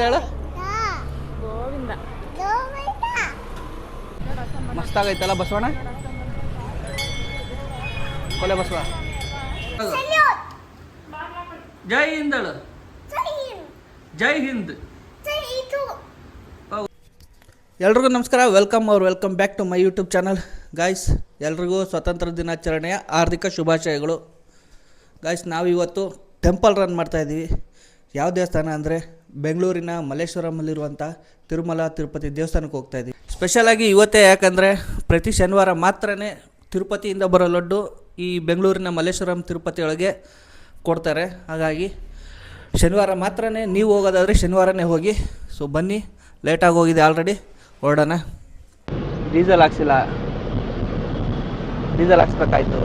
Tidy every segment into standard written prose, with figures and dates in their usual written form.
ಹೇಳು. ಗೋವಿಂದ. ಮಸ್ತಾಗೈತಲ್ಲ ಬಸವಣ್ಣ, ಕೊಲೆ ಬಸವ. ಜೈ ಹಿಂದ್ ಹೇಳು. ಜೈ ಹಿಂದ್. ಎಲ್ರಿಗೂ ನಮಸ್ಕಾರ, welcome back to my YouTube channel. Guys, ಎಲ್ರಿಗೂ ಸ್ವತಂತ್ರ ದಿನಾಚರಣೆಯ ಹಾರ್ದಿಕ ಶುಭಾಶಯಗಳು. ಗಾಯ್ಸ್, ನಾವಿವತ್ತು ಟೆಂಪಲ್ ರನ್ ಮಾಡ್ತಾಯಿದ್ದೀವಿ. ಯಾವ ದೇವಸ್ಥಾನ ಅಂದರೆ ಬೆಂಗಳೂರಿನ ಮಲ್ಲೇಶ್ವರಮಲ್ಲಿರುವಂಥ ತಿರುಮಲ ತಿರುಪತಿ ದೇವಸ್ಥಾನಕ್ಕೆ ಹೋಗ್ತಾಯಿದ್ದೀವಿ. ಸ್ಪೆಷಲಾಗಿ ಇವತ್ತೇ, ಯಾಕಂದರೆ ಪ್ರತಿ ಶನಿವಾರ ಮಾತ್ರ ತಿರುಪತಿಯಿಂದ ಬರೋ ಲಡ್ಡು ಈ ಬೆಂಗಳೂರಿನ ಮಲ್ಲೇಶ್ವರಂ ತಿರುಪತಿ ಒಳಗೆ ಕೊಡ್ತಾರೆ. ಹಾಗಾಗಿ ಶನಿವಾರ ಮಾತ್ರ ನೀವು ಹೋಗೋದಾದರೆ ಶನಿವಾರನೇ ಹೋಗಿ. ಸೊ ಬನ್ನಿ, ಲೇಟಾಗಿ ಹೋಗಿದೆ ಆಲ್ರೆಡಿ, ಹೊರಡೋಣ. ಡೀಸೆಲ್ ಹಾಕ್ಸಿಲ್ಲ, ಡೀಸೆಲ್ ಹಾಕ್ಸ್ಬೇಕಾಯ್ತು.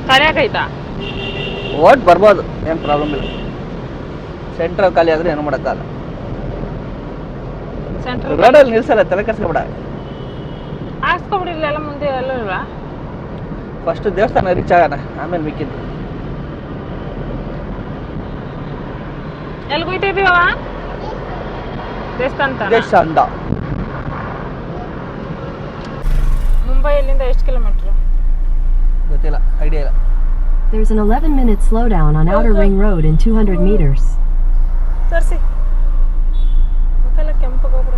ಖಾಲಿಯಾಗೈತಾ? ಓಟ್ ಬರ್ಬೋದು, ಏನು ಪ್ರಾಬ್ಲಮ್ ಇಲ್ಲ. ಸೆಂಟ್ರಲ್ ಖಾಲಿ ಆದರೆ ಏನು ಮಾಡೋಕ್ಕಾಗಲ್ಲ. ರೋಡಲ್ಲಿ ನಿಲ್ಸಲ್ಲ, ತಲೆ ಕೆಡಿಸ್ಕೊಬೇಡ. ಹಾಕ್ಸ್ಕೊಬಿಡಿಲ್ಲ, ಎಲ್ಲ ಮುಂದೆ ಎಲ್ಲ ಇಲ್ವಾ? ಫಸ್ಟ್ ದೇವಸ್ಥಾನ ರೀಚ್ ಆಗೋಣ, ಆಮೇಲೆ ಮಿಕ್ಕಿದ್ದು. ಎಲ್ಲಿ ಹೋಗ್ತಿದ್ದೀವ? ದೇವಸ್ಥಾನ. ಮುಂಬೈಲಿಂದ ಎಷ್ಟು ಕಿಲೋಮೀಟರ್ ಗೊತ್ತಿಲ್ಲ, ಐಡಿಯಾ ಇಲ್ಲ. There's an 11-minute slowdown on Outer Ring Road in 200 meters. Sirsi ಮಕ್ಕಳ ಕೆಂಪಗೆ ಹೋಗ್ಬಿಡ.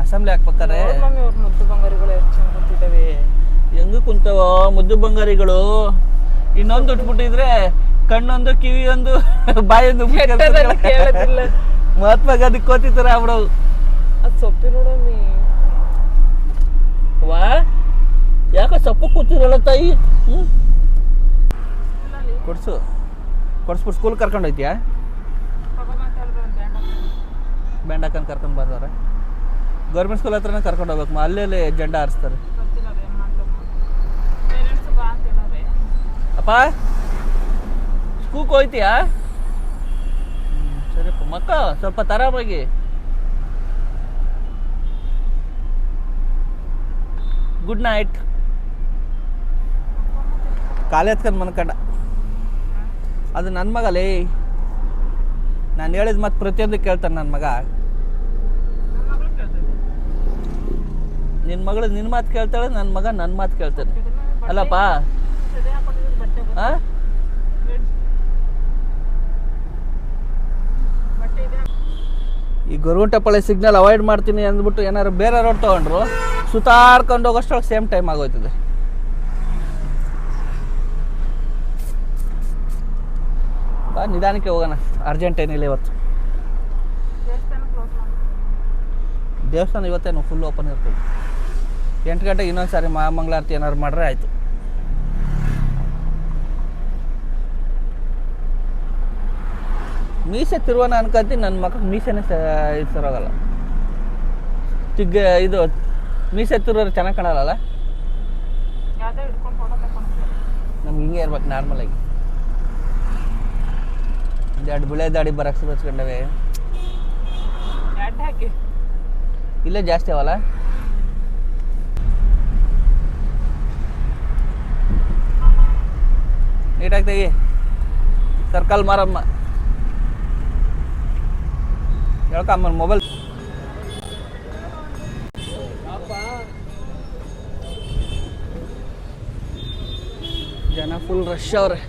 ಅಸೆಂಬ್ಲಿ ಹಾಕ್ಬೇಕಾರೆ ಮಮ್ಮಿ ಅವ್ರ ಮುದ್ದು ಬಂಗಾರಿಗಳು ಎಷ್ಟು ಚಂದ ಕುಂತಿದ್ದಾವೆ. ಹೆಂಗ ಕುಂತವ ಮುದ್ದು ಬಂಗಾರಿಗಳು. ಇನ್ನೊಂದು ಉಟ್ಬಿಟ್ಟಿದ್ರೆ ಕಣ್ಣೊಂದು ಕಿವಿಯೊಂದು ಬಾಯೊಂದು ಕೇಳೋದಿಲ್ಲ. ಮಹಾತ್ಮ ಗಾಂಧಿ ಕೋತಿತಾರೆ ಅವ್ರವು. ಅದು ಸೊಪ್ಪಿ ನೋಡಮ್ಮಿ. ವಾ, ಯಾಕೆ ಸೊಪ್ಪು ಕೂತಿರಲ್ಲ ತಾಯಿ? ಕೊಡ್ಸ್ಬಿಟ್ಟು ಸ್ಕೂಲ್ ಕರ್ಕೊಂಡು ಹೋಯ್ತೀಯಾ? ಬ್ಯಾಂಡ್ ಹಾಕೊಂಡು ಕರ್ಕೊಂಡು ಬಂದವ್ರೆ. ಗೌರ್ಮೆಂಟ್ ಸ್ಕೂಲ್ ಹತ್ರನೇ ಕರ್ಕೊಂಡು ಹೋಗ್ಬೇಕು, ಅಲ್ಲೇ ಜೆಂಡ ಹಾರಿಸ್ತಾರೆ. ಅಪ್ಪ ಸ್ಕೂಲ್ಗೆ ಹೋಯ್ತೀಯಾ? ಸರಿಪ್ಪ ಮಕ್ಕ, ಸ್ವಲ್ಪ ತರಾಮಾಗಿ. Good night. ಕಾಲೇ ಎತ್ಕೊಂಡು ಮನ್ಕಂಡ. ಅದು ನನ್ನ ಮಗಲೇ, ನಾನು ಹೇಳಿದ ಮತ್ತೆ ಪ್ರತಿಯೊಂದು ಕೇಳ್ತಾನೆ ನನ್ನ ಮಗ. ನಿನ್ನ ಮಗಳು ನಿನ್ನ ಮಾತು ಕೇಳ್ತಾಳೆ, ನನ್ನ ಮಗ ನನ್ನ ಮಾತು ಕೇಳ್ತಾನೆ. ಅಲ್ಲಪ್ಪ? ಹಾಂ, ಈ ಗೊರಗುಂಟೆಪಾಳ್ಯ ಸಿಗ್ನಲ್ ಅವಾಯ್ಡ್ ಮಾಡ್ತೀನಿ ಅಂದ್ಬಿಟ್ಟು ಏನಾದ್ರು ಬೇರೆ ರೋಡ್ ತೊಗೊಂಡ್ರು ಸುತ್ತಾಡ್ಕೊಂಡು ಹೋಗೋಷ್ಟೊಳಗೆ ಸೇಮ್ ಟೈಮ್ ಆಗೋಯ್ತದೆ. ಬಾ, ನಿಧಾನಕ್ಕೆ ಹೋಗೋಣ, ಅರ್ಜೆಂಟ್ ಏನಿಲ್ಲ ಇವತ್ತು. ದೇವಸ್ಥಾನ ಇವತ್ತೇನು ಫುಲ್ ಓಪನ್ ಇರ್ತದೆ. 8 ಗಂಟೆಗೆ ಇನ್ನೊಂದು ಸಾರಿ ಮಹಾಮಂಗಳಾರತಿ ಏನಾದ್ರು ಮಾಡ್ರೆ ಆಯಿತು. ಮೀಸೆ ತಿರುವನ ಅನ್ಕೊಂತೀನಿ, ನನ್ನ ಮಕ್ಕಳು ಮೀಸೆನೇ ಸರೋಗಲ್ಲ. ಇದು ಮೀಸೆ ತಿರುವರು ಚೆನ್ನಾಗಿ ಕಾಣಲ್ಲ. ನಮ್ಗೆ ಹಿಂಗೆ ಇರ್ಬೇಕು ನಾರ್ಮಲಾಗಿ. ಎರಡು ಬಿಳೆ ದಾಡಿ ಬರಕ್ಕೆ ಹಚ್ಕೊಂಡವೆ. ಇಲ್ಲೇ ಜಾಸ್ತಿ ಅವಲ್ಲ. ನೀಟಾಗಿ ತೆಗಿ. ಸರ್ಕಲ್ ಮಾರಮ್ಮ ಹೇಳ್ಕಮ್ಮ ಮೊಬೈಲ್. ಜನ ಫುಲ್ ರಶ್ ಅವ್ರೆ.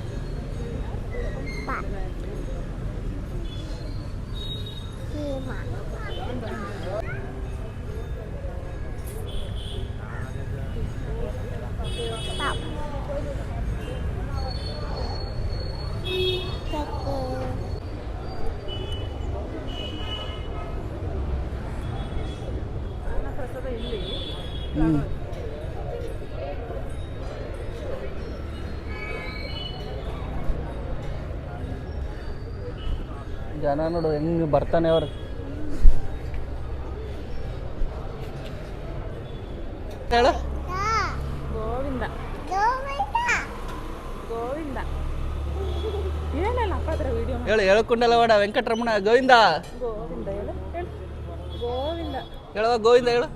ಜನ ನೋಡು ಹೆಂಗೆ ಬರ್ತಾನೆ ಅವ್ರು. ಹೇಳು. ಗೋವಿಂದ ಗೋವಿಂದ. ಏನಿಲ್ಲ ಅಪ್ಪ ಅದ್ರ ವಿಡಿಯೋ ಹೇಳು. ಹೇಳಕೊಂಡಲ್ಲವಾಡ ವೆಂಕಟರಮಣ ಗೋವಿಂದ. ಗೋವಿಂದ ಹೇಳು. ಗೋವಿಂದ ಹೇಳುವ ಗೋವಿಂದ ಹೇಳು.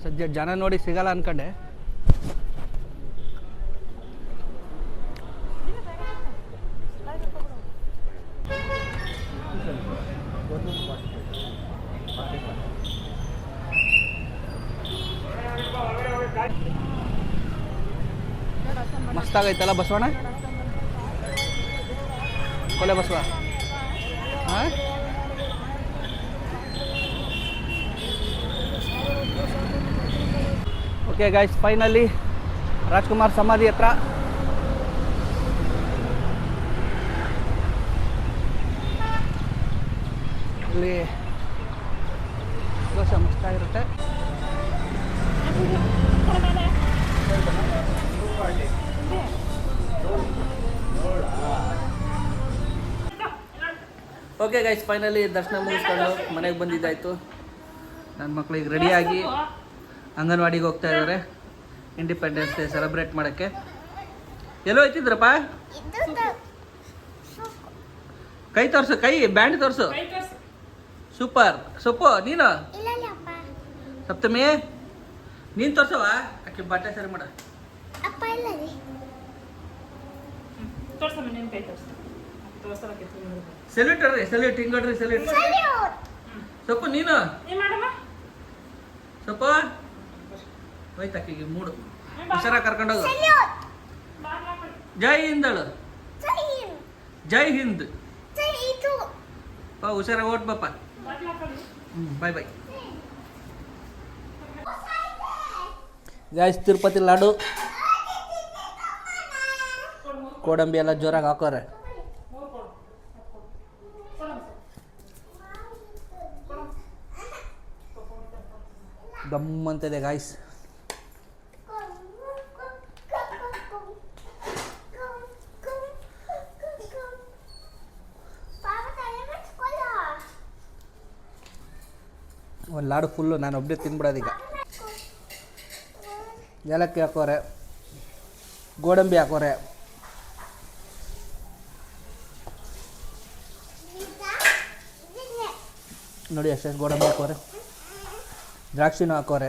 ಸದ್ಯ ಜನ ನೋಡಿ ಸಿಗಲ್ಲ ಅನ್ಕೊಂಡೆ, ಮಸ್ತಾಗೈತಲ್ಲ ಬಸವಣ್ಣ, ಕೊಲೆ ಬಸವ. ಹಾಂ, ಓಕೆ ಗೈಸ್, ಫೈನಲಿ ರಾಜ್ಕುಮಾರ್ ಸಮಾಧಿ ಹತ್ರ ಇಲ್ಲಿ ದೋಸೆ ಮಸ್ತಾಗಿರುತ್ತೆ. ಓಕೆ ಗೈಸ್, ಫೈನಲಿ ದರ್ಶನ ಮುಗಿಸ್ಕೊಂಡು ಮನೆಗೆ ಬಂದಿದ್ದಾಯಿತು. ನನ್ನ ಮಕ್ಕಳಿಗೆ ರೆಡಿಯಾಗಿ ಅಂಗನವಾಡಿಗೆ ಹೋಗ್ತಾ ಇದ್ದಾರೆ ಇಂಡಿಪೆಂಡೆನ್ಸ್ ಡೇ ಸೆಲೆಬ್ರೇಟ್ ಮಾಡೋಕ್ಕೆ. ಎಲ್ಲೋ ಹೋಯ್ತಿದ್ರಪ್ಪ? ಕೈ ತೋರಿಸು, ಕೈ ಬ್ಯಾಂಡ್ ತೋರಿಸು. ಸೂಪರ್. ಸೊಪ್ಪು ನೀನು ಸಪ್ತಮಿ ನೀನು ತೋರ್ಸವ, ಆಕೆ ಬಟ್ಟೆ ಸರಿ ಮಾಡ. ಸೆಲ್ಯೂಟ್ ರೀ, ಸೆಲ್ಯೂಟ್ ಹಿಂಗಡ್ರಿ, ಸೆಲ್ಯೂಟ್. ಸೊಪ್ಪು ನೀನು ಸೊಪ್ಪು ಹೋಯ್ತಾಕಿಗೆ ಮೂಡು ಹುಷಾರ ಕರ್ಕೊಂಡೋಗು. ಜೈ ಹಿಂದ್ ಹೇಳು, ಜೈ ಹಿಂದ್. ಹುಷಾರ ಓಟ್ ಬಾಪ. ಬಾಯ್ ಬಾಯ್ ಗಾಯ್ಸ್. ತಿರುಪತಿ ಲಾಡು ಗೋಡಂಬಿ ಎಲ್ಲ ಜೋರಾಗಿ ಹಾಕೋರೆ. ಗಮ್ಮಂತಿದೆ ಗಾಯ್ಸ್. ಒಂದು ಲಾಡು ಫುಲ್ಲು ನಾನು ಒಬ್ಬನೇ ತಿನ್ಬಿಡೋದೀಗ. ಏಲಕ್ಕಿ ಹಾಕೋರೆ, ಗೋಡಂಬಿ ಹಾಕೋರೆ, ನೋಡಿ ಅಷ್ಟೇ ಗೋಡಂಬಿ ಹಾಕೋರೆ, ದ್ರಾಕ್ಷಿನೂ ಹಾಕೋರೆ.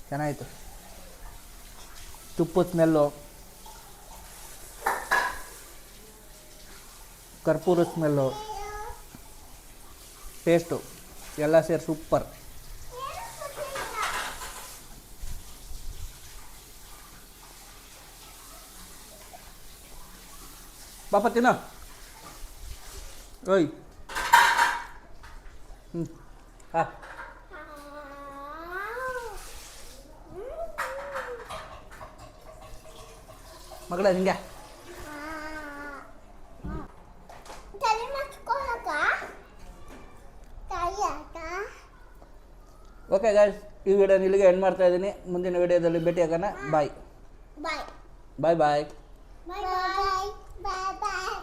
ಚೆನ್ನಾಯಿತು. ತುಪ್ಪದ ಸ್ಮೆಲ್ಲು, ಕರ್ಪೂರ ಸ್ಮೆಲ್ಲು, ಟೇಸ್ಟು ಎಲ್ಲ ಸೇರಿ ಸೂಪರ್. ಪಾಪ ತಿನ್ನೋ. ಓಯ್ ಹಾಂ, ಮಗಳ ನಿಂಗೆ ಓಕೆ ಗಾಯ್ಸ್, ಈ ವಿಡಿಯೋನ ಇಲ್ಲಿಗೆ ಎಂಡ್ ಮಾಡ್ತಾ ಇದ್ದೀನಿ. ಮುಂದಿನ ವಿಡಿಯೋದಲ್ಲಿ ಭೇಟಿಯಾಗೋಣ. ಬಾಯ್ ಬಾಯ್ ಬಾಯ್ ಬಾಯ್ ಬಾಯ್ ಬಾಯ್ ಬಾಯ್ ಬಾಯ್.